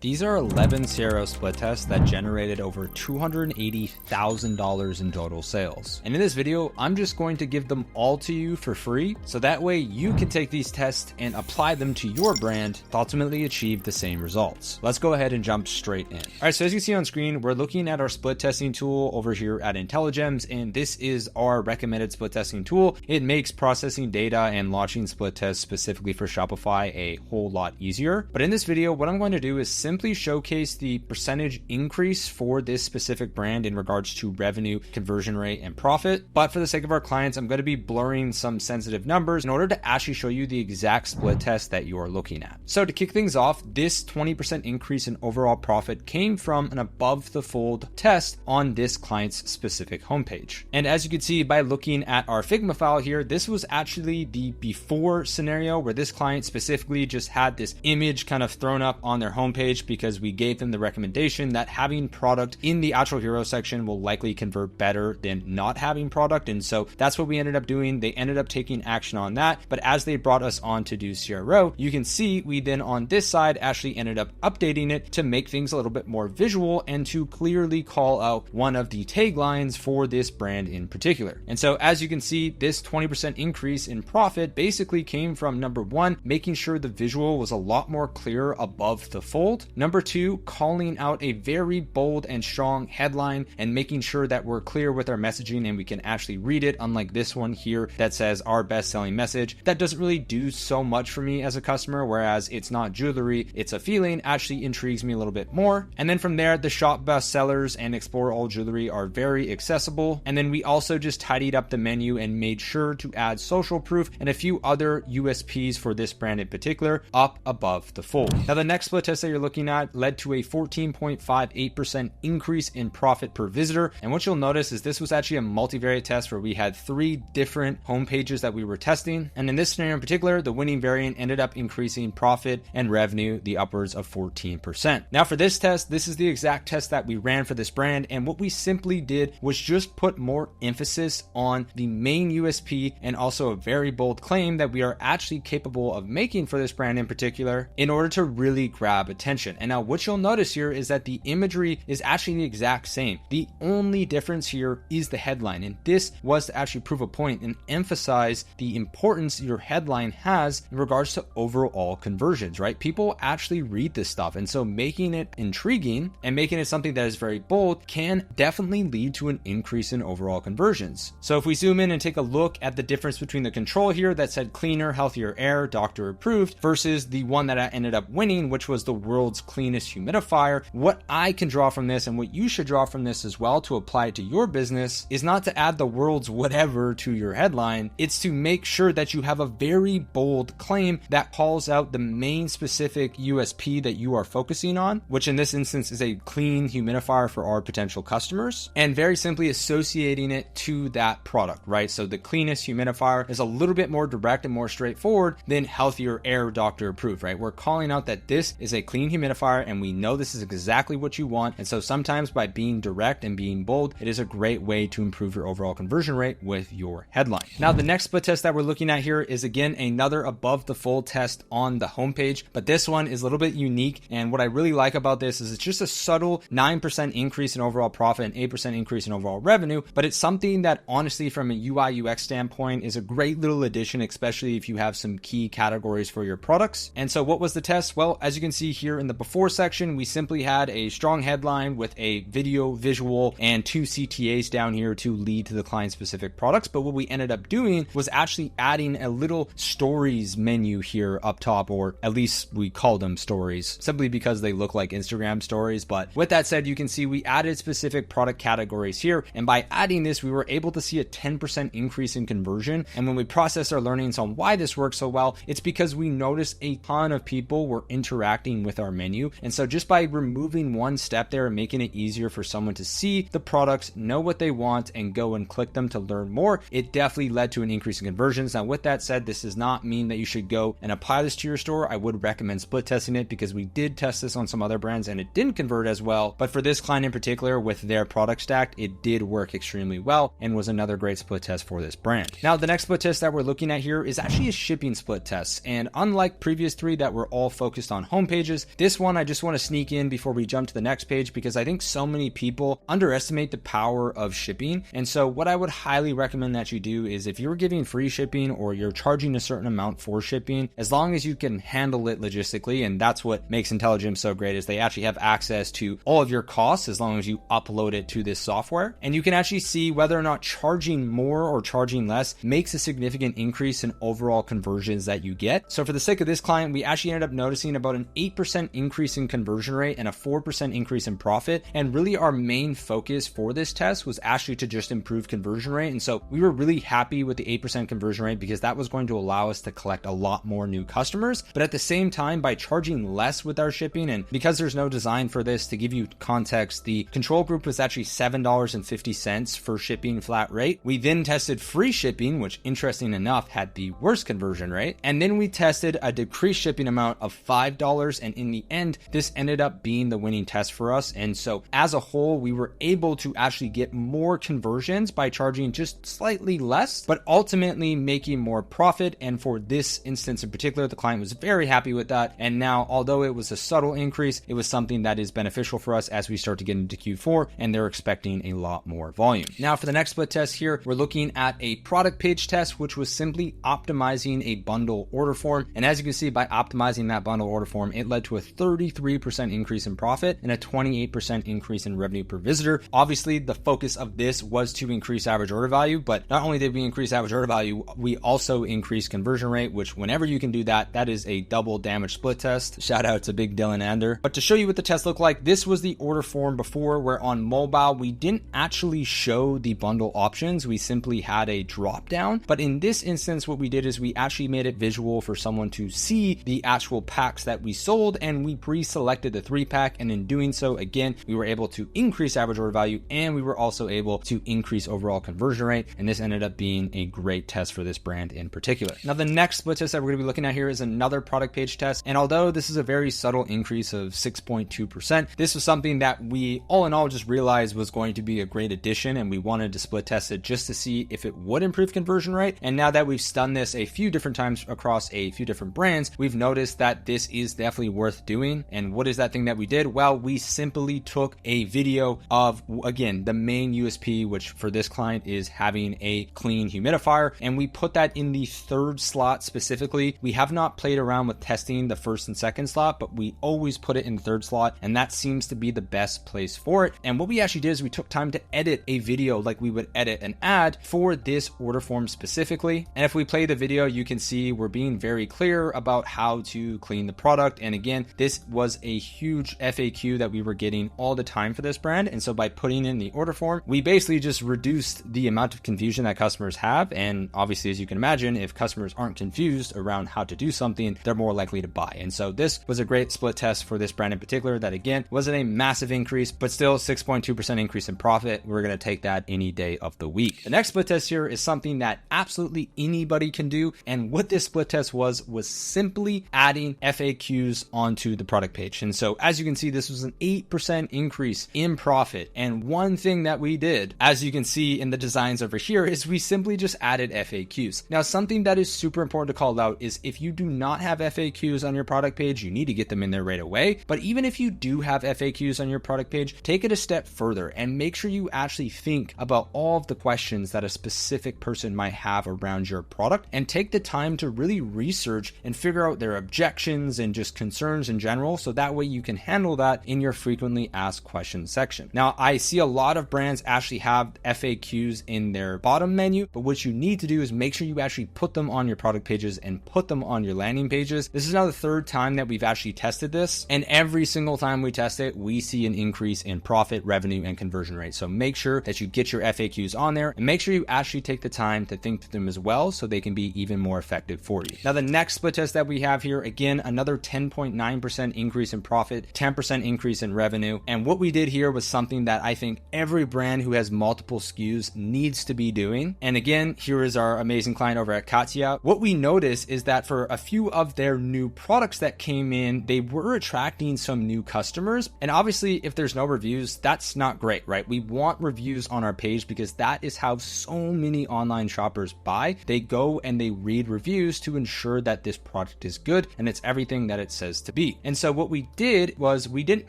These are 11 CRO split tests that generated over $280,000 in total sales. And in this video, I'm just going to give them all to you for free, so that way you can take these tests and apply them to your brand to ultimately achieve the same results. Let's go ahead and jump straight in. All right, so as you see on screen, we're looking at our split testing tool over here at Intelligems, and this is our recommended split testing tool. It makes processing data and launching split tests specifically for Shopify a whole lot easier. But in this video, what I'm going to do is simply showcase the percentage increase for this specific brand in regards to revenue, conversion rate, and profit. But for the sake of our clients, I'm going to be blurring some sensitive numbers in order to actually show you the exact split test that you're looking at. So to kick things off, this 20% increase in overall profit came from an above the fold test on this client's specific homepage. And as you can see by looking at our Figma file here, this was actually the before scenario where this client specifically just had this image kind of thrown up on their homepage because we gave them the recommendation that having product in the actual hero section will likely convert better than not having product. And so that's what we ended up doing. They ended up taking action on that. But as they brought us on to do CRO, you can see we then on this side actually ended up updating it to make things a little bit more visual and to clearly call out one of the taglines for this brand in particular. And so as you can see, this 20% increase in profit basically came from number one, making sure the visual was a lot more clear above the fold. Number two, calling out a very bold and strong headline and making sure that we're clear with our messaging and we can actually read it, unlike this one here that says our best-selling message. That doesn't really do so much for me as a customer, whereas it's not jewelry, it's a feeling, actually intrigues me a little bit more. And then from there, the shop bestsellers and explore all jewelry are very accessible. And then we also just tidied up the menu and made sure to add social proof and a few other USPs for this brand in particular up above the fold. Now, the next split test that you're looking at led to a 14.58% increase in profit per visitor. And what you'll notice is this was actually a multivariate test where we had 3 different homepages that we were testing. And in this scenario in particular, the winning variant ended up increasing profit and revenue the upwards of 14%. Now for this test, this is the exact test that we ran for this brand. And what we simply did was just put more emphasis on the main USP and also a very bold claim that we are actually capable of making for this brand in particular in order to really grab attention. And now what you'll notice here is that the imagery is actually the exact same. The only difference here is the headline. And this was to actually prove a point and emphasize the importance your headline has in regards to overall conversions, right? People actually read this stuff. And so making it intriguing and making it something that is very bold can definitely lead to an increase in overall conversions. So if we zoom in and take a look at the difference between the control here that said cleaner, healthier air, doctor approved, versus the one that I ended up winning, which was the world's cleanest humidifier, what I can draw from this and what you should draw from this as well to apply it to your business is not to add the world's whatever to your headline. It's to make sure that you have a very bold claim that calls out the main specific USP that you are focusing on, which in this instance is a clean humidifier for our potential customers, and very simply associating it to that product, right? So the cleanest humidifier is a little bit more direct and more straightforward than healthier air, doctor approved, right? We're calling out that this is a clean humidifier and we know this is exactly what you want. And so sometimes by being direct and being bold, it is a great way to improve your overall conversion rate with your headline. Now, the next split test that we're looking at here is again another above the fold test on the homepage, but this one is a little bit unique. And what I really like about this is it's just a subtle 9% increase in overall profit and 8% increase in overall revenue, but it's something that honestly from a UI UX standpoint is a great little addition, especially if you have some key categories for your products. And so what was the test? Well, as you can see here in the before section, we simply had a strong headline with a video, visual, and 2 CTAs down here to lead to the client specific products. But what we ended up doing was actually adding a little stories menu here up top, or at least we call them stories simply because they look like Instagram stories. But with that said, you can see we added specific product categories here. And by adding this, we were able to see a 10% increase in conversion. And when we processed our learnings on why this works so well, it's because we noticed a ton of people were interacting with our menu. And so just by removing one step there and making it easier for someone to see the products, know what they want, and go and click them to learn more, it definitely led to an increase in conversions. Now, with that said, this does not mean that you should go and apply this to your store. I would recommend split testing it because we did test this on some other brands and it didn't convert as well. But for this client in particular, with their product stack, it did work extremely well and was another great split test for this brand. Now, the next split test that we're looking at here is actually a shipping split test. And unlike previous 3 that were all focused on homepages, this this one, I just want to sneak in before we jump to the next page because I think so many people underestimate the power of shipping. And so what I would highly recommend that you do is if you're giving free shipping or you're charging a certain amount for shipping, as long as you can handle it logistically, and that's what makes IntelliGym so great is they actually have access to all of your costs as long as you upload it to this software. And you can actually see whether or not charging more or charging less makes a significant increase in overall conversions that you get. So for the sake of this client, we actually ended up noticing about an 8% increase in conversion rate and a 4% increase in profit. And really our main focus for this test was actually to just improve conversion rate. And so we were really happy with the 8% conversion rate because that was going to allow us to collect a lot more new customers. But at the same time, by charging less with our shipping, and because there's no design for this, to give you context, the control group was actually $7.50 for shipping flat rate. We then tested free shipping, which interesting enough had the worst conversion rate. And then we tested a decreased shipping amount of $5. And in the end, this ended up being the winning test for us. And so as a whole, we were able to actually get more conversions by charging just slightly less, but ultimately making more profit. And for this instance in particular, the client was very happy with that. And now, although it was a subtle increase, it was something that is beneficial for us as we start to get into Q4, and they're expecting a lot more volume. Now for the next split test here, we're looking at a product page test, which was simply optimizing a bundle order form. And as you can see, by optimizing that bundle order form, it led to a 33% increase in profit and a 28% increase in revenue per visitor. Obviously, the focus of this was to increase average order value, but not only did we increase average order value, we also increased conversion rate, which whenever you can do that, that is a double damage split test. Shout out to Big Dylan Ander. But to show you what the test looked like, this was the order form before, where on mobile, we didn't actually show the bundle options. We simply had a drop down. But in this instance, what we did is we actually made it visual for someone to see the actual packs that we sold, and we pre-selected the 3-pack. And in doing so, again, we were able to increase average order value, and we were also able to increase overall conversion rate. And this ended up being a great test for this brand in particular. Now, the next split test that we're going to be looking at here is another product page test. And although this is a very subtle increase of 6.2%, this was something that we all in all just realized was going to be a great addition, and we wanted to split test it just to see if it would improve conversion rate. And now that we've done this a few different times across a few different brands, we've noticed that this is definitely worth doing. And what is that thing that we did? Well, we simply took a video of, again, the main USP, which for this client is having a clean humidifier, and we put that in the third slot specifically. We have not played around with testing the first and second slot, but we always put it in the third slot, and that seems to be the best place for it. And what we actually did is we took time to edit a video like we would edit an ad for this order form specifically. And if we play the video, you can see we're being very clear about how to clean the product. And again, this was a huge FAQ that we were getting all the time for this brand. And so by putting in the order form, we basically just reduced the amount of confusion that customers have. And obviously, as you can imagine, if customers aren't confused around how to do something, they're more likely to buy. And so this was a great split test for this brand in particular that, again, wasn't a massive increase, but still 6.2% increase in profit. We're going to take that any day of the week. The next split test here is something that absolutely anybody can do. And what this split test was simply adding FAQs onto the product page. And so as you can see, this was an 8% increase in profit. And one thing that we did, as you can see in the designs over here, is we simply just added FAQs. Now, something that is super important to call out is if you do not have FAQs on your product page, you need to get them in there right away. But even if you do have FAQs on your product page, take it a step further and make sure you actually think about all of the questions that a specific person might have around your product, and take the time to really research and figure out their objections and just concerns in general, so that way you can handle that in your frequently asked questions section. Now, I see a lot of brands actually have FAQs in their bottom menu, but what you need to do is make sure you actually put them on your product pages and put them on your landing pages. This is now the third time that we've actually tested this, and every single time we test it, we see an increase in profit, revenue, and conversion rate. So make sure that you get your FAQs on there, and make sure you actually take the time to think through them as well, so they can be even more effective for you. Now, the next split test that we have here, again, another 10.9% increase in profit, 10% increase in revenue. And what we did here was something that I think every brand who has multiple SKUs needs to be doing. And again, here is our amazing client over at Katya. What we noticed is that for a few of their new products that came in, they were attracting some new customers. And obviously, if there's no reviews, that's not great, right? We want reviews on our page because that is how so many online shoppers buy. They go and they read reviews to ensure that this product is good and it's everything that it says to be. be. And so what we did was we didn't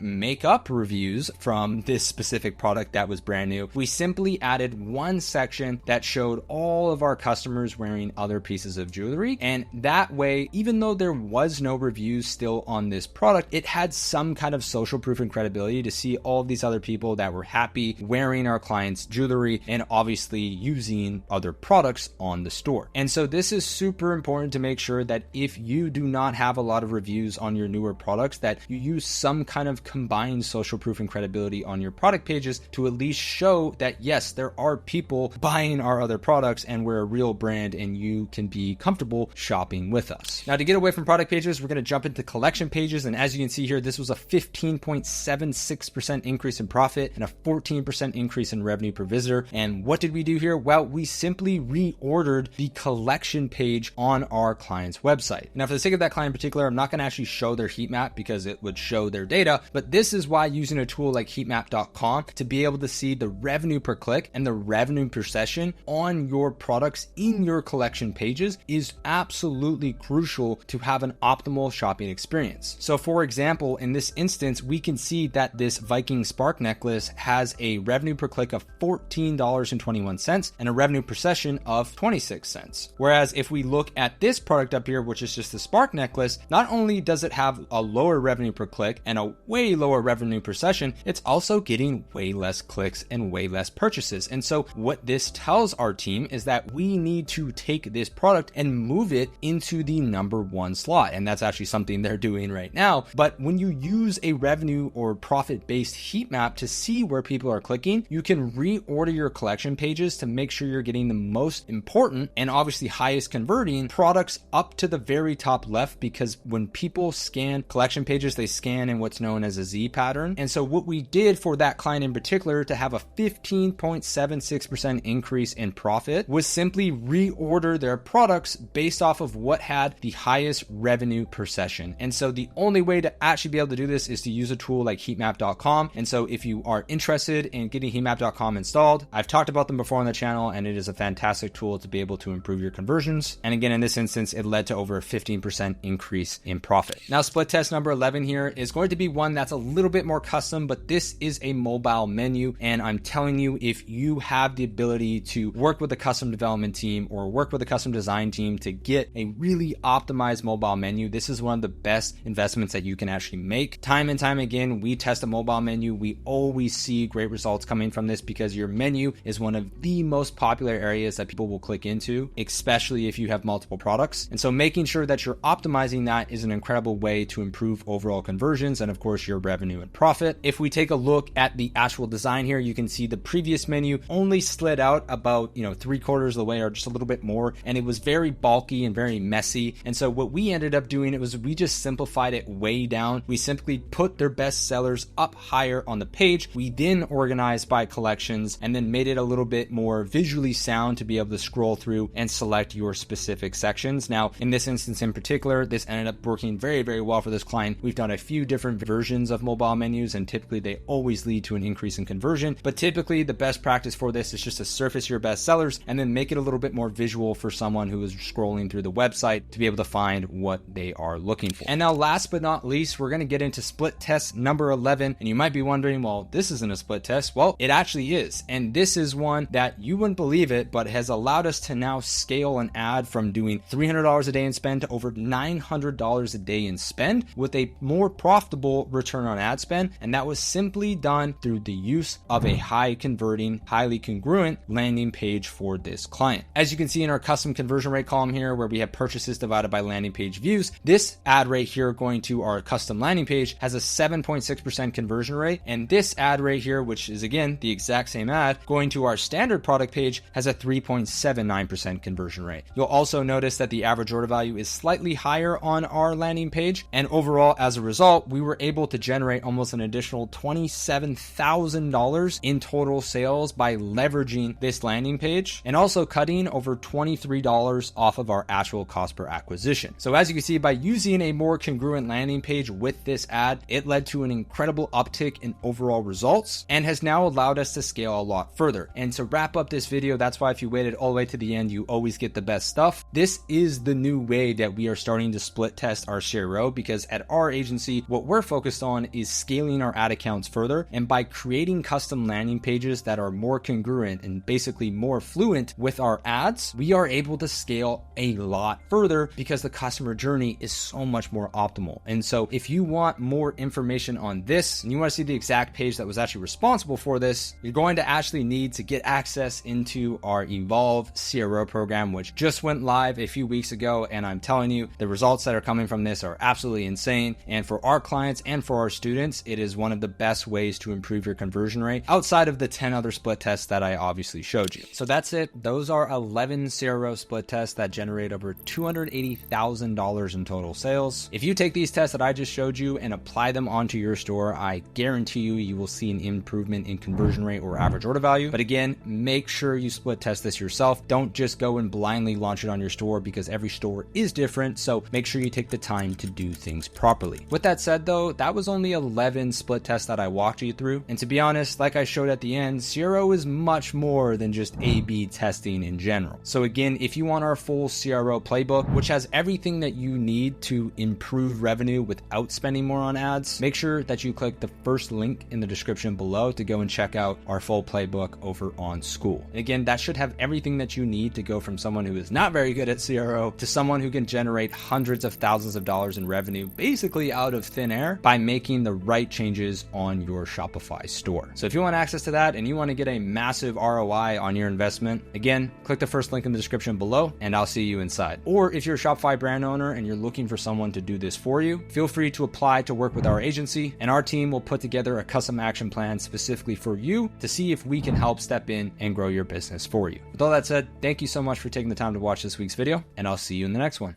make up reviews from this specific product that was brand new. We simply added one section that showed all of our customers wearing other pieces of jewelry. And that way, even though there was no reviews still on this product, it had some kind of social proof and credibility to see all of these other people that were happy wearing our clients' jewelry and obviously using other products on the store. And so this is super important to make sure that if you do not have a lot of reviews on your newer products, that you use some kind of combined social proof and credibility on your product pages to at least show that yes, there are people buying our other products and we're a real brand and you can be comfortable shopping with us. Now, to get away from product pages, we're going to jump into collection pages. And as you can see here, this was a 15.76% increase in profit and a 14% increase in revenue per visitor. And what did we do here? Well, we simply reordered the collection page on our client's website. Now, for the sake of that client in particular, I'm not going to actually show their heat map because it would show their data, but this is why using a tool like heatmap.com to be able to see the revenue per click and the revenue per session on your products in your collection pages is absolutely crucial to have an optimal shopping experience. So for example, in this instance, we can see that this Viking Spark necklace has a revenue per click of $14.21 and a revenue per session of 26 cents. Whereas if we look at this product up here, which is just the Spark necklace, not only does it have a lower revenue per click and a way lower revenue per session, it's also getting way less clicks and way less purchases. And so what this tells our team is that we need to take this product and move it into the number one slot. And that's actually something they're doing right now. But when you use a revenue or profit-based heat map to see where people are clicking, you can reorder your collection pages to make sure you're getting the most important and obviously highest converting products up to the very top left, because when people scan collection pages, they scan in what's known as a Z pattern. And so what we did for that client in particular to have a 15.76% increase in profit was simply reorder their products based off of what had the highest revenue per session. And so the only way to actually be able to do this is to use a tool like heatmap.com. And so if you are interested in getting heatmap.com installed, I've talked about them before on the channel, and it is a fantastic tool to be able to improve your conversions. And again, in this instance, it led to over a 15% increase in profit. Now, split test number 11 here is going to be one that's a little bit more custom, but this is a mobile menu. And I'm telling you, if you have the ability to work with a custom development team or work with a custom design team to get a really optimized mobile menu, this is one of the best investments that you can actually make. Time and time again, we test a mobile menu. We always see great results coming from this because your menu is one of the most popular areas that people will click into, especially if you have multiple products. And so making sure that you're optimizing that is an incredible way to improve overall conversions and of course your revenue and profit. If we take a look at the actual design here, you can see the previous menu only slid out about 3/4 of the way or just a little bit more, and it was very bulky and very messy. And so what we ended up doing was we just simplified it way down. We simply put their best sellers up higher on the page. We then organized by collections and then made it a little bit more visually sound to be able to scroll through and select your specific sections. Now, in this instance in particular, this ended up working very, very well for this client. We've done a few different versions of mobile menus, and typically they always lead to an increase in conversion. But typically the best practice for this is just to surface your best sellers and then make it a little bit more visual for someone who is scrolling through the website to be able to find what they are looking for. And now last but not least, we're going to get into split test number 11. And you might be wondering, well, this isn't a split test. Well, it actually is. And this is one that you wouldn't believe it, but has allowed us to now scale an ad from doing $300 a day in spend to over $900 a day in spend with a more profitable return on ad spend. And that was simply done through the use of a high converting, highly congruent landing page for this client. As you can see in our custom conversion rate column here, where we have purchases divided by landing page views, this ad rate here going to our custom landing page has a 7.6% conversion rate. And this ad rate here, which is again the exact same ad, going to our standard product page has a 3.79% conversion rate. You'll also notice that the average order value is slightly higher on our landing page. And overall, as a result, we were able to generate almost an additional $27,000 in total sales by leveraging this landing page and also cutting over $23 off of our actual cost per acquisition. So as you can see, by using a more congruent landing page with this ad, it led to an incredible uptick in overall results and has now allowed us to scale a lot further. And to wrap up this video, that's why if you waited all the way to the end, you always get the best stuff. This is the new way that we are starting to split test our CRO, because because at our agency, what we're focused on is scaling our ad accounts further. And by creating custom landing pages that are more congruent and basically more fluent with our ads, we are able to scale a lot further because the customer journey is so much more optimal. And so if you want more information on this and you want to see the exact page that was actually responsible for this, you're going to actually need to get access into our Evolve CRO program, which just went live a few weeks ago. And I'm telling you, the results that are coming from this are absolutely insane. And for our clients and for our students, it is one of the best ways to improve your conversion rate outside of the 10 other split tests that I obviously showed you. So that's it. Those are 11 CRO split tests that generate over $280,000 in total sales. If you take these tests that I just showed you and apply them onto your store, I guarantee you will see an improvement in conversion rate or average order value. But again, make sure you split test this yourself. Don't just go and blindly launch it on your store because every store is different. So make sure you take the time to do things properly. With that said though, that was only 11 split tests that I walked you through. And to be honest, like I showed at the end, CRO is much more than just A/B testing in general. So again, if you want our full CRO playbook, which has everything that you need to improve revenue without spending more on ads, make sure that you click the first link in the description below to go and check out our full playbook over on School. And again, that should have everything that you need to go from someone who is not very good at CRO to someone who can generate hundreds of thousands of dollars in revenue basically out of thin air by making the right changes on your Shopify store. So if you want access to that and you want to get a massive ROI on your investment, again, click the first link in the description below and I'll see you inside. Or if you're a Shopify brand owner and you're looking for someone to do this for you, feel free to apply to work with our agency and our team will put together a custom action plan specifically for you to see if we can help step in and grow your business for you. With all that said, thank you so much for taking the time to watch this week's video and I'll see you in the next one.